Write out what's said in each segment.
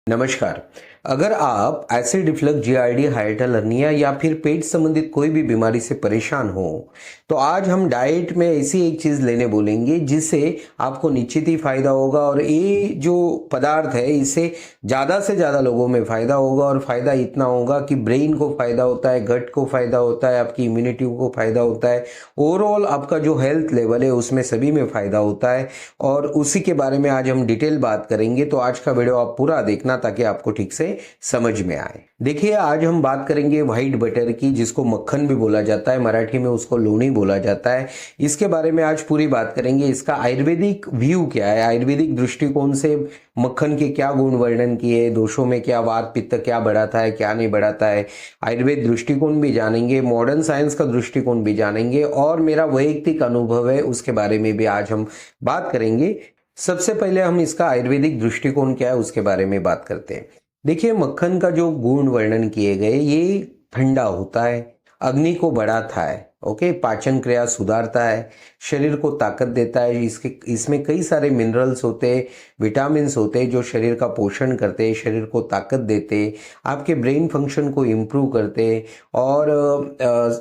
नमस्कार। अगर आप एसिड रिफ्लक्स, जीआरडी, हाइटल हर्निया या फिर पेट संबंधित कोई भी बीमारी से परेशान हो, तो आज हम डाइट में ऐसी एक चीज़ लेने बोलेंगे जिससे आपको निश्चित ही फायदा होगा। और ये जो पदार्थ है इससे ज़्यादा से ज़्यादा लोगों में फ़ायदा होगा, और फ़ायदा इतना होगा कि ब्रेन को फ़ायदा होता है, गट को फ़ायदा होता है, आपकी इम्यूनिटी को फ़ायदा होता है, ओवरऑल आपका जो हेल्थ लेवल है उसमें सभी में फ़ायदा होता है। और उसी के बारे में आज हम डिटेल बात करेंगे, तो आज का वीडियो आप पूरा देखना ताकि आपको ठीक से समझ में आए। देखिए, आज हम बात करेंगे व्हाइट बटर की, जिसको मक्खन भी बोला जाता है, मराठी में उसको लोणी बोला जाता है। इसके बारे में आज पूरी बात करेंगे। इसका आयुर्वेदिक व्यू क्या है, आयुर्वेदिक दृष्टिकोण से मक्खन के क्या गुण वर्णन किए, दोषों में क्या, वात पित्त क्या बढ़ाता है, क्या नहीं बढ़ाता है, आयुर्वेद दृष्टिकोण भी जानेंगे, मॉडर्न साइंस का दृष्टिकोण भी जानेंगे, और मेरा वैयक्तिक अनुभव है उसके बारे में भी आज हम बात करेंगे। सबसे पहले हम इसका आयुर्वेदिक दृष्टिकोण क्या है उसके बारे में बात करते हैं। देखिए, मक्खन का जो गुण वर्णन किए गए, ये ठंडा होता है, अग्नि को बढ़ाता है, ओके, पाचन क्रिया सुधारता है, शरीर को ताकत देता है। इसमें कई सारे मिनरल्स होते हैं, विटामिन्स होते हैं जो शरीर का पोषण करते हैं, शरीर को ताकत देते, आपके ब्रेन फंक्शन को इम्प्रूव करते, और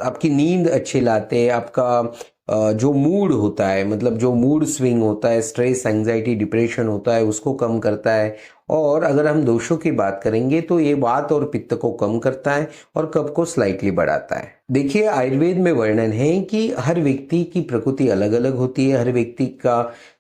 आपकी नींद अच्छी लाते, आपका जो मूड होता है, मतलब जो मूड स्विंग होता है, स्ट्रेस, एंजाइटी, डिप्रेशन होता है, उसको कम करता है। और अगर हम दोषों की बात करेंगे तो ये वात और पित्त को कम करता है और कफ को स्लाइटली बढ़ाता है। देखिए, आयुर्वेद में वर्णन है कि हर व्यक्ति की प्रकृति अलग अलग होती है,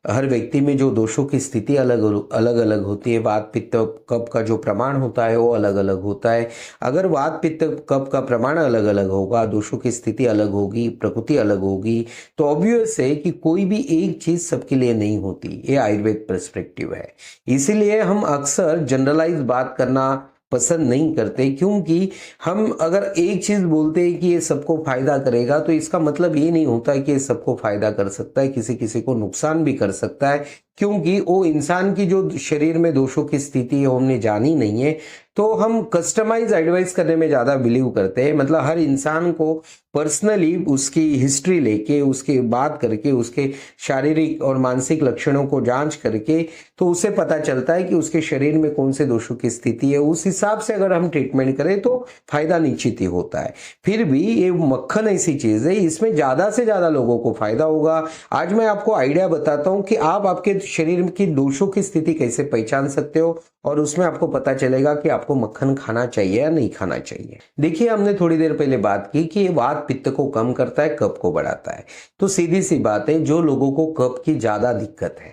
हर व्यक्ति में जो दोषों की स्थिति अलग अलग होती है। वात पित्त कफ का जो प्रमाण होता है वो अलग अलग होता है। अगर वात पित्त कफ का प्रमाण अलग अलग होगा, दोषों की स्थिति अलग होगी, प्रकृति अलग होगी, तो ऑब्वियस है कि कोई भी एक चीज सबके लिए नहीं होती। ये आयुर्वेद पर्सपेक्टिव है। इसीलिए हम अक्सर जनरलाइज बात करना पसंद नहीं करते, क्योंकि हम अगर एक चीज बोलते हैं कि ये सबको फायदा करेगा, तो इसका मतलब ये नहीं होता है कि ये सबको फायदा कर सकता है, किसी किसी को नुकसान भी कर सकता है, क्योंकि वो इंसान की जो शरीर में दोषों की स्थिति है हमने जानी नहीं है। तो हम कस्टमाइज एडवाइस करने में ज्यादा बिलीव करते हैं, मतलब हर इंसान को पर्सनली उसकी हिस्ट्री लेके, उसके बात करके, उसके शारीरिक और मानसिक लक्षणों को जांच करके, तो उसे पता चलता है कि उसके शरीर में कौन से दोषों की स्थिति है। उस हिसाब से अगर हम ट्रीटमेंट करें तो फायदा निश्चित ही होता है। फिर भी ये मक्खन ऐसी चीज है, इसमें ज्यादा से ज्यादा लोगों को फायदा होगा। आज मैं आपको आइडिया बताता हूं कि आप आपके शरीर की दोषों की स्थिति कैसे पहचान सकते हो, और उसमें आपको पता चलेगा कि आपको मक्खन खाना चाहिए या नहीं खाना चाहिए। देखिए, हमने थोड़ी देर पहले बात की कि ये वात पित्त को कम करता है, कफ को बढ़ाता है। तो सीधी सी बात है, जो लोगों को कफ की ज्यादा दिक्कत है,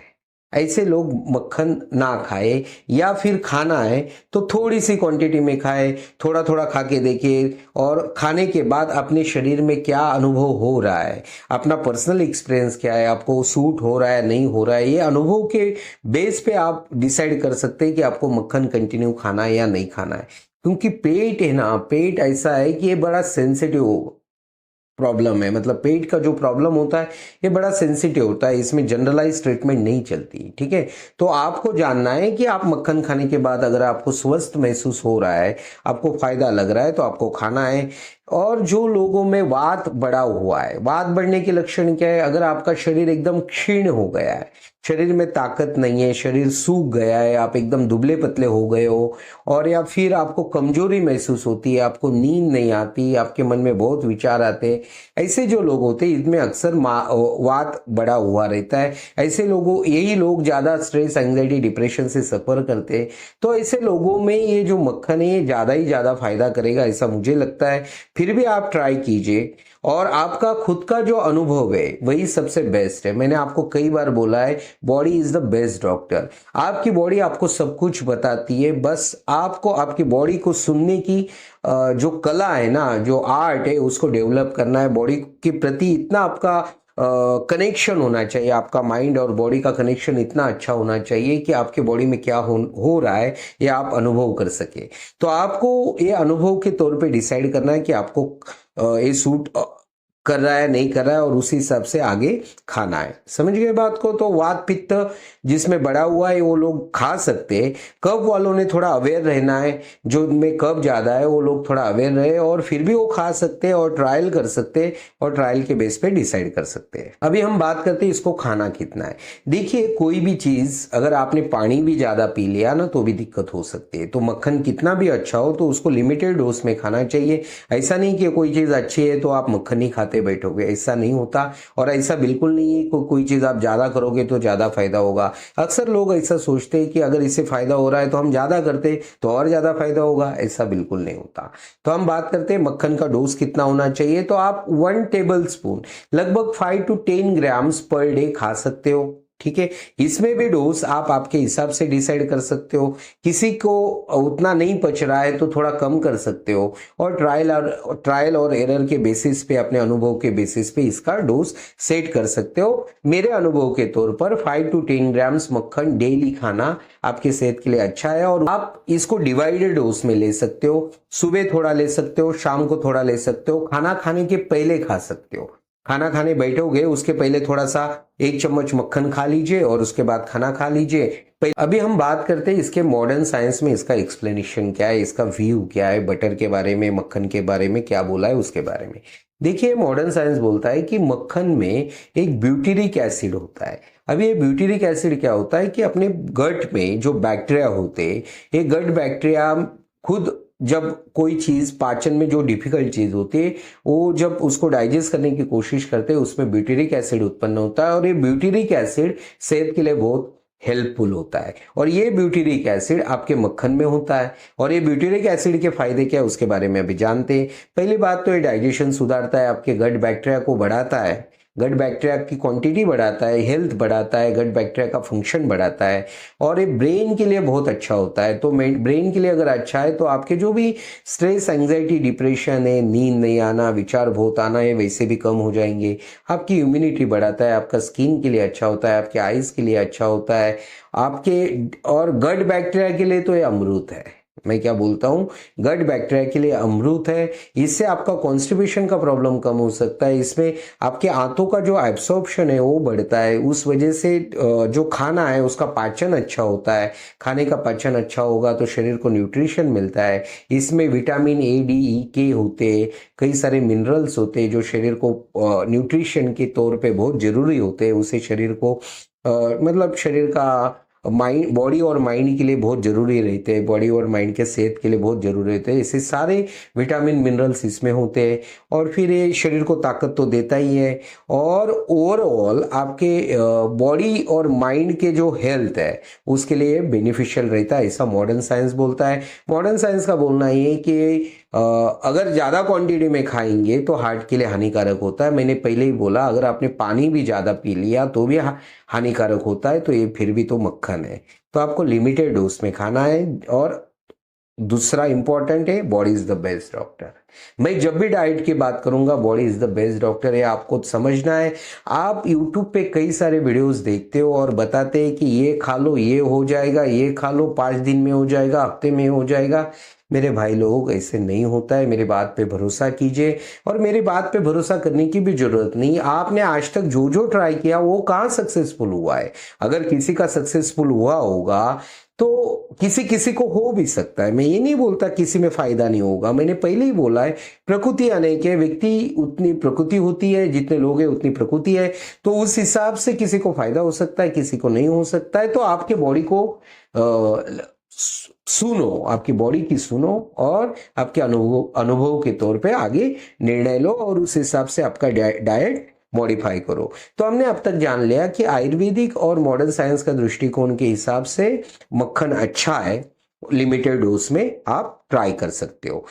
ऐसे लोग मक्खन ना खाए, या फिर खाना है तो थोड़ी सी क्वांटिटी में खाए, थोड़ा थोड़ा खा के देखिए, और खाने के बाद अपने शरीर में क्या अनुभव हो रहा है, अपना पर्सनल एक्सपीरियंस क्या है, आपको सूट हो रहा है नहीं हो रहा है, ये अनुभव के बेस पे आप डिसाइड कर सकते हैं कि आपको मक्खन कंटिन्यू खाना है या नहीं खाना है। क्योंकि पेट है ना, पेट ऐसा है कि ये बड़ा सेंसिटिव प्रॉब्लम है, मतलब पेट का जो प्रॉब्लम होता है ये बड़ा सेंसिटिव होता है, इसमें जनरलाइज ट्रीटमेंट नहीं चलती। ठीक है, तो आपको जानना है कि आप मक्खन खाने के बाद अगर आपको स्वस्थ महसूस हो रहा है, आपको फायदा लग रहा है, तो आपको खाना है। और जो लोगों में वात बढ़ा हुआ है, वात बढ़ने के लक्षण क्या है, अगर आपका शरीर एकदम क्षीण हो गया है, शरीर में ताकत नहीं है, शरीर सूख गया है, आप एकदम दुबले पतले हो गए हो, और या फिर आपको कमजोरी महसूस होती है, आपको नींद नहीं आती, आपके मन में बहुत विचार आते हैं, ऐसे जो लोग होते हैं इसमें अक्सर वात बढ़ा हुआ रहता है। ऐसे लोगों, यही लोग ज्यादा स्ट्रेस, एंग्जाइटी, डिप्रेशन से सफर करते हैं। तो ऐसे लोगों में ये जो मक्खन है ये ज्यादा ही ज्यादा फायदा करेगा, ऐसा मुझे लगता है। फिर भी आप ट्राई कीजिए, और आपका खुद का जो अनुभव है वही सबसे बेस्ट है। मैंने आपको कई बार बोला है, body is the best doctor. आपकी बॉडी आपको सब कुछ बताती है, बस आपको आपकी बॉडी को सुनने की जो कला है ना, जो आर्ट है, उसको डेवलप करना है। बॉडी के प्रति इतना आपका कनेक्शन होना चाहिए, आपका माइंड और बॉडी का कनेक्शन इतना अच्छा होना चाहिए कि आपके बॉडी में क्या हो रहा है ये आप अनुभव कर सके। तो आपको ये अनुभव के तौर पे डिसाइड करना है कि आपको ये सूट कर रहा है नहीं कर रहा है और उसी हिसाब से आगे खाना है। समझ गए बात को? तो वात पित्त जिसमें बढ़ा हुआ है वो लोग खा सकते हैं। कफ वालों ने थोड़ा अवेयर रहना है, जो उनमें कफ ज्यादा है वो लोग थोड़ा अवेयर रहे और फिर भी वो खा सकते हैं और ट्रायल कर सकते हैं और ट्रायल के बेस पे डिसाइड कर सकते हैं। अभी हम बात करते हैं इसको खाना कितना है। देखिए कोई भी चीज अगर आपने पानी भी ज्यादा पी लिया ना तो भी दिक्कत हो सकती है। तो मक्खन कितना भी अच्छा हो तो उसको लिमिटेड डोज में खाना चाहिए। ऐसा नहीं कि कोई चीज अच्छी है तो आप मक्खन ही खाते बैठोगे, ऐसा नहीं होता। और ऐसा बिल्कुल नहीं है कोई चीज आप ज्यादा करोगे तो ज्यादा फायदा होगा। अक्सर लोग ऐसा सोचते हैं कि अगर इससे फायदा हो रहा है तो हम ज्यादा करते तो और ज्यादा फायदा होगा, ऐसा बिल्कुल नहीं होता। तो हम बात करते हैं मक्खन का डोज कितना होना चाहिए। तो आप 1 टेबल स्पून लगभग 5 to 10 ग्राम्स पर डे खा सकते हो। ठीक है, इसमें भी डोज आप आपके हिसाब से डिसाइड कर सकते हो। किसी को उतना नहीं पच रहा है तो थोड़ा कम कर सकते हो और ट्रायल और एरर के बेसिस पे, अपने अनुभव के बेसिस पे इसका डोज सेट कर सकते हो। मेरे अनुभव के तौर पर 5 to 10 ग्राम्स मक्खन डेली खाना आपके सेहत के लिए अच्छा है। और आप इसको डिवाइडेड डोज में ले सकते हो। सुबह थोड़ा ले सकते हो, शाम को थोड़ा ले सकते हो, खाना खाने के पहले खा सकते हो। खाना खाने बैठोगे उसके पहले थोड़ा सा 1 चम्मच मक्खन खा लीजिए और उसके बाद खाना खा लीजिए। अभी हम बात करते हैं इसके मॉडर्न साइंस में इसका एक्सप्लेनेशन क्या है, इसका व्यू क्या है, बटर के बारे में, मक्खन के बारे में क्या बोला है उसके बारे में। देखिए मॉडर्न साइंस बोलता है कि मक्खन में एक ब्यूटेरिक एसिड होता है। अब ये ब्यूटेरिक एसिड क्या होता है कि अपने गट में जो बैक्टीरिया होते हैं, ये गट बैक्टीरिया खुद जब कोई चीज पाचन में जो डिफिकल्ट चीज होती है वो जब उसको डाइजेस्ट करने की कोशिश करते हैं उसमें ब्यूटेरिक एसिड उत्पन्न होता है और ये ब्यूटेरिक एसिड सेहत के लिए बहुत हेल्पफुल होता है। और ये ब्यूटेरिक एसिड आपके मक्खन में होता है। और ये ब्यूटेरिक एसिड के फायदे क्या है उसके बारे में अभी जानते हैं। पहली बात तो ये डाइजेशन सुधारता है, आपके गट बैक्टीरिया को बढ़ाता है, गट बैक्टीरिया की क्वांटिटी बढ़ाता है, हेल्थ बढ़ाता है, गट बैक्टीरिया का फंक्शन बढ़ाता है। और ये ब्रेन के लिए बहुत अच्छा होता है। तो ब्रेन के लिए अगर अच्छा है तो आपके जो भी स्ट्रेस, एंजाइटी, डिप्रेशन है, नींद नहीं आना, विचार बहुत आना है, वैसे भी कम हो जाएंगे। आपकी इम्यूनिटी बढ़ाता है, आपका स्किन के लिए अच्छा होता है, आपके आईज के लिए अच्छा होता है आपके। और गट बैक्टीरिया के लिए तो ये अमृत है। मैं क्या बोलता हूँ, गट बैक्टीरिया के लिए अमृत है। इससे आपका कॉन्स्टिपेशन का प्रॉब्लम कम हो सकता है। इसमें आपके आंतों का जो एब्सॉर्प्शन है वो बढ़ता है। उस वजह से जो खाना है उसका पाचन अच्छा होता है। खाने का पाचन अच्छा होगा तो शरीर को न्यूट्रिशन मिलता है। इसमें विटामिन ए, डी, ई, के होते हैं, कई सारे मिनरल्स होते हैं जो शरीर को न्यूट्रिशन के तौर पे बहुत जरूरी होते हैं। उसे शरीर को मतलब शरीर का माइंड, बॉडी और माइंड के लिए बहुत जरूरी रहते हैं, बॉडी और माइंड के सेहत के लिए बहुत जरूरी रहते हैं। इससे सारे विटामिन मिनरल्स इसमें होते हैं और फिर ये शरीर को ताकत तो देता ही है। और ओवरऑल आपके बॉडी और माइंड के जो हेल्थ है उसके लिए बेनिफिशियल रहता है, ऐसा मॉडर्न साइंस बोलता है। मॉडर्न साइंस का बोलना ये है कि अगर ज़्यादा क्वांटिटी में खाएंगे तो हार्ट के लिए हानिकारक होता है। मैंने पहले ही बोला अगर आपने पानी भी ज़्यादा पी लिया तो भी हानिकारक होता है। तो ये फिर भी तो मक्खन है। तो आपको लिमिटेड डोज में खाना है। और दूसरा इंपॉर्टेंट है, body is the best doctor. मैं जब भी डाइट की बात करूंगा body is the best doctor है, आपको समझना है। आप यूट्यूब पे कई सारे वीडियोस देखते हो और बताते हैं कि ये खा लो ये हो जाएगा, ये खा लो 5 दिन में हो जाएगा, हफ्ते में हो जाएगा। मेरे भाई लोग ऐसे नहीं होता है। मेरी बात पे भरोसा कीजिए और मेरी बात पे भरोसा करने की भी जरूरत नहीं। आपने आज तक जो जो ट्राई किया वो कहाँ सक्सेसफुल हुआ है। अगर किसी का सक्सेसफुल हुआ होगा तो किसी को हो भी सकता है। मैं ये नहीं बोलता किसी में फायदा नहीं होगा। मैंने पहले ही बोला है प्रकृति अनेक है, व्यक्ति उतनी प्रकृति होती है, जितने लोग हैं उतनी प्रकृति है। तो उस हिसाब से किसी को फायदा हो सकता है, किसी को नहीं हो सकता है। तो आपके बॉडी को सुनो, आपकी बॉडी की सुनो और आपके अनुभव के तौर पे आगे निर्णय लो और उस हिसाब से आपका डाइट मॉडिफाई करो। तो हमने अब तक जान लिया कि आयुर्वेदिक और मॉडर्न साइंस का दृष्टिकोण के हिसाब से मक्खन अच्छा है, लिमिटेड डोज में आप ट्राई कर सकते हो।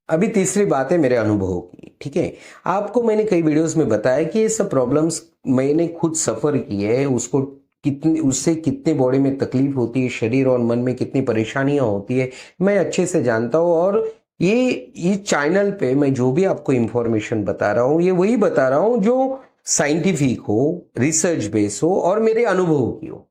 अभी तीसरी बात है मेरे अनुभव की। ठीक है, आपको मैंने कई वीडियोस में बताया कि ये सब प्रॉब्लम्स मैंने खुद सफर किए है। उससे कितनी बॉडी में तकलीफ होती है, शरीर और मन में कितनी परेशानियां होती है मैं अच्छे से जानता हूँ। और ये चैनल पे मैं जो भी आपको इंफॉर्मेशन बता रहा हूँ ये वही बता रहा हूँ जो साइंटिफिक हो, रिसर्च बेस हो और मेरे अनुभव की हो।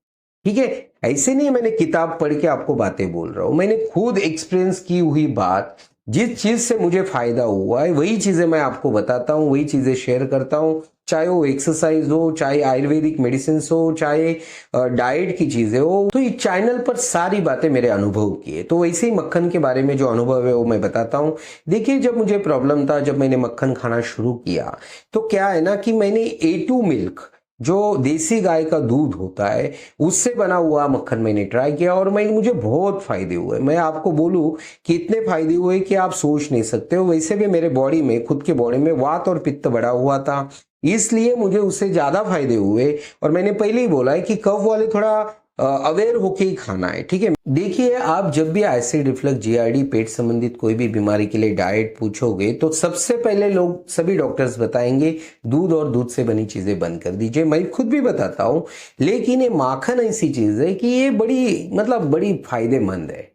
ठीक है, ऐसे नहीं मैंने किताब पढ़ के आपको बातें बोल रहा हूँ। मैंने खुद एक्सपीरियंस की हुई बात जिस चीज से मुझे फायदा हुआ है वही चीजें मैं आपको बताता हूँ, वही चीजें शेयर करता हूँ, चाहे वो एक्सरसाइज हो, चाहे आयुर्वेदिक मेडिसिन हो, चाहे डाइट की चीजें हो। तो इस चैनल पर सारी बातें मेरे अनुभव की है। तो वैसे ही मक्खन के बारे में जो अनुभव है वो मैं बताता हूँ। देखिए, जब मुझे प्रॉब्लम था, जब मैंने मक्खन खाना शुरू किया, तो क्या है ना कि मैंने A2 मिल्क, जो देसी गाय का दूध होता है, उससे बना हुआ मक्खन मैंने ट्राई किया और मुझे बहुत फायदे हुए। मैं आपको बोलूं कि इतने फायदे हुए कि आप सोच नहीं सकते हो। वैसे भी मेरे बॉडी में, खुद के बॉडी में वात और पित्त बढ़ा हुआ था, इसलिए मुझे उससे ज्यादा फायदे हुए। और मैंने पहले ही बोला है कि कफ वाले थोड़ा अवेयर होके ही खाना है, ठीक है। देखिए, आप जब भी एसिड रिफ्लक्स, जीआरडी, पेट संबंधित कोई भी बीमारी के लिए डाइट पूछोगे तो सबसे पहले लोग, सभी डॉक्टर्स बताएंगे दूध और दूध से बनी चीजें बंद कर दीजिए। मैं खुद भी बताता हूं। लेकिन ये माखन ऐसी चीज है कि ये बड़ी फायदेमंद है।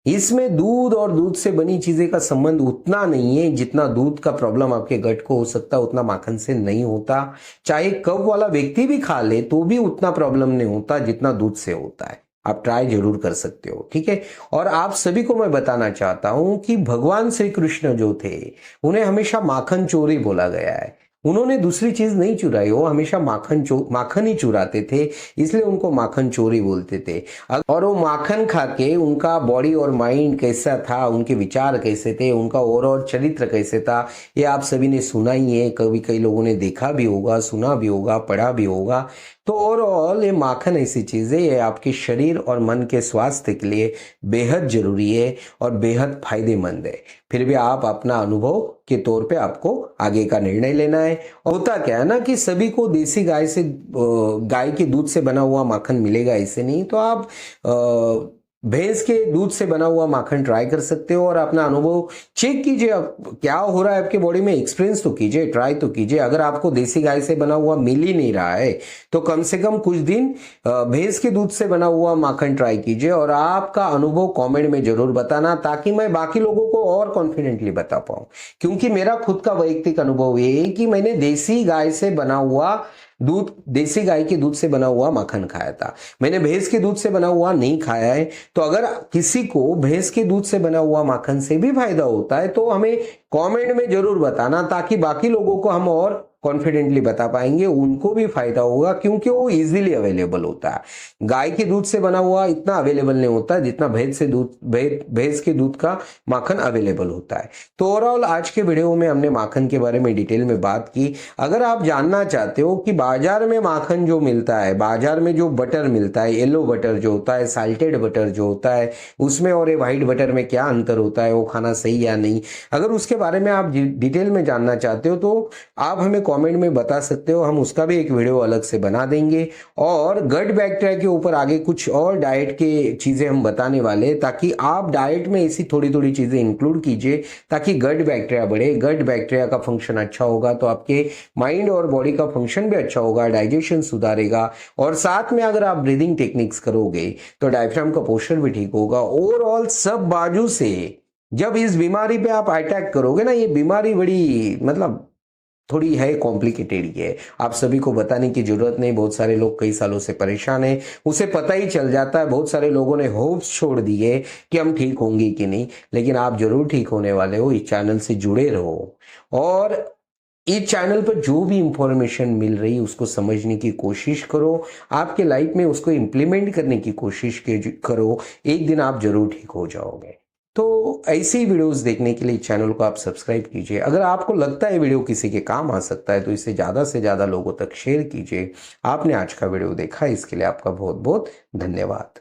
इसमें दूध और दूध से बनी चीजें का संबंध उतना नहीं है जितना दूध का प्रॉब्लम आपके गट को हो सकता है, उतना माखन से नहीं होता। चाहे कफ वाला व्यक्ति भी खा ले तो भी उतना प्रॉब्लम नहीं होता जितना दूध से होता है। आप ट्राई जरूर कर सकते हो, ठीक है। और आप सभी को मैं बताना चाहता हूं कि भगवान श्री कृष्ण जो थे, उन्हें हमेशा माखन चोरी बोला गया है। उन्होंने दूसरी चीज नहीं चुराई, वो हमेशा माखन ही चुराते थे, इसलिए उनको माखन चोरी बोलते थे। और वो माखन खा के उनका बॉडी और माइंड कैसा था, उनके विचार कैसे थे, उनका और चरित्र कैसे था, ये आप सभी ने सुना ही है। कभी कई लोगों ने देखा भी होगा, सुना भी होगा, पढ़ा भी होगा। तो ओवरऑल ये माखन ऐसी चीज है, ये आपके शरीर और मन के स्वास्थ्य के लिए बेहद जरूरी है और बेहद फायदेमंद है। फिर भी आप अपना अनुभव के तौर पे आपको आगे का निर्णय लेना है। और होता क्या है ना कि सभी को देसी गाय के दूध से बना हुआ माखन मिलेगा ऐसे नहीं। तो आप भैंस के दूध से बना हुआ माखन ट्राई कर सकते हो और अपना अनुभव चेक कीजिए। अब क्या हो रहा है आपके बॉडी में, एक्सपीरियंस तो कीजिए, ट्राई तो कीजिए। अगर आपको देसी गाय से बना हुआ मिल ही नहीं रहा है तो कम से कम कुछ दिन भैंस के दूध से बना हुआ माखन ट्राई कीजिए और आपका अनुभव कमेंट में जरूर बताना, ताकि मैं बाकी लोगों को और कॉन्फिडेंटली बता पाऊं। क्योंकि मेरा खुद का वैयक्तिक अनुभव ये है कि मैंने देसी गाय से बना हुआ दूध, देसी गाय के दूध से बना हुआ माखन खाया था, मैंने भैंस के दूध से बना हुआ नहीं खाया है। तो अगर किसी को भैंस के दूध से बना हुआ माखन से भी फायदा होता है तो हमें कमेंट में जरूर बताना, ताकि बाकी लोगों को हम और कॉन्फिडेंटली बता पाएंगे, उनको भी फायदा होगा। क्योंकि वो इजीली अवेलेबल होता है। गाय के दूध से बना हुआ इतना अवेलेबल नहीं होता जितना भैंस के दूध का माखन अवेलेबल होता है। तो ओवरऑल आज के वीडियो में हमने माखन के बारे में डिटेल में बात की। अगर आप जानना चाहते हो कि बाजार में माखन जो मिलता है, बाजार में जो बटर मिलता है, येलो बटर जो होता है, साल्टेड बटर जो होता है, उसमें और ये व्हाइट बटर में क्या अंतर होता है, वो खाना सही या नहीं, अगर उसके बारे में आप डिटेल में जानना चाहते हो तो आप हमें कमेंट में बता सकते हो। हम उसका भी एक वीडियो अलग से बना देंगे। और गट बैक्टीरिया के ऊपर आगे कुछ और डाइट के चीजें हम बताने वाले हैं, ताकि आप डाइट में ऐसी थोड़ी थोड़ी चीजें इंक्लूड कीजिए, ताकि गट बैक्टीरिया बढ़े। गट बैक्टीरिया का फंक्शन अच्छा होगा तो आपके माइंड और बॉडी का फंक्शन भी अच्छा होगा, डाइजेशन सुधारेगा। और साथ में अगर आप ब्रीदिंग टेक्निक्स करोगे तो डायफ्राम का पोस्चर भी ठीक होगा। ओवरऑल सब बाजू से जब इस बीमारी पे आप अटैक करोगे ना, ये बीमारी बड़ी थोड़ी है, कॉम्प्लिकेटेड ही है। आप सभी को बताने की जरूरत नहीं, बहुत सारे लोग कई सालों से परेशान हैं, उसे पता ही चल जाता है। बहुत सारे लोगों ने होप्स छोड़ दिए कि हम ठीक होंगे कि नहीं, लेकिन आप जरूर ठीक होने वाले हो। इस चैनल से जुड़े रहो और इस चैनल पर जो भी इंफॉर्मेशन मिल रही है उसको समझने की कोशिश करो, आपके लाइफ में उसको इम्प्लीमेंट करने की कोशिश करो। एक दिन आप जरूर ठीक हो जाओगे। तो ऐसी ही वीडियोस देखने के लिए चैनल को आप सब्सक्राइब कीजिए। अगर आपको लगता है वीडियो किसी के काम आ सकता है तो इसे ज़्यादा से ज़्यादा लोगों तक शेयर कीजिए। आपने आज का वीडियो देखा, इसके लिए आपका बहुत बहुत धन्यवाद।